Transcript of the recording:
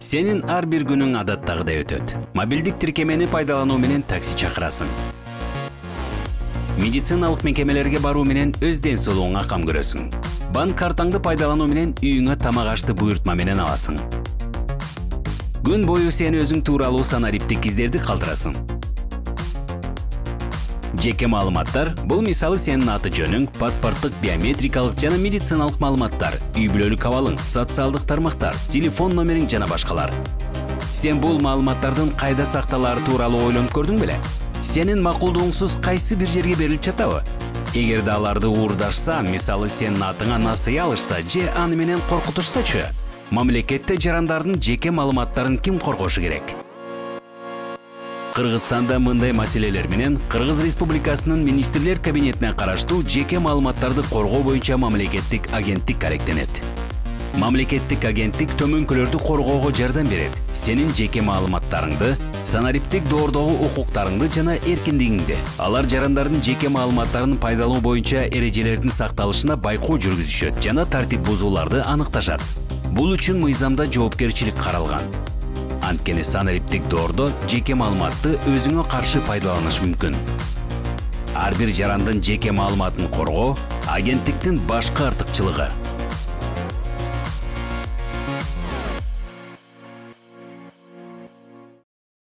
Сенин ар бир күнүң адаттагыдай өтөт. Мобилдик тиркемени пайдалануу менен такси чакырасың. Медициналык мекемелерге баруу менен өз ден соолугуңа кам көрөсүң. Банк картаңды пайдалануу менен үйүңө тамак ашты буйртма менен аласың. Күн бою сен өзүң тууралуу санариптик издерди калтырасың. Жеке маалыматтар бул мисалы сенин аты жөнүң, паспорттук, биометрикалык жана медициналык маалыматтар, үй бүлөлүк абалың, социалдык тармактар, телефон номериң жана башкалар. Сен бул маалыматтардын кайда сакталары тууралуу ойлонуп көрдүң беле? Сенин макулдугуңсуз кайсы бир жерге берилип жатабы? Эгерде аларды уурдашса, мисалы сенин атыңа насыя алышса же аны менен коркутушсачы, мамлекетте жарандардын жеке маалыматтарын ким коргошу керек? Кыргызстанда мындай маселелер менен Кыргыз Республикасынын министрлер кабинетине караштуу жеке маалыматтарды коргоо боюнча мамлекеттик агенттик аректенет. Мамлекеттик агенттик төмөнкүлөрдү коргоого жардам берет. Сенин жеке маалыматтарыңды, санариптик доордогу укуктарыңды жана эркиндигиңди. Алар жарандардын жеке маалыматтарын пайдалануу боюнча эрежелердин сакталышына байкоо жүргүзүшөт жана тартип бузууларды аныкташат. Бул үчүн мыйзамда жоопкерчилик каралган. Анткени санариптик доордо жеке маалыматты өзүңө каршы пайдаланыш мүмкүн. Ар бир жарандын жеке маалыматын коргоо агенттиктин башкы артыкчылыгы.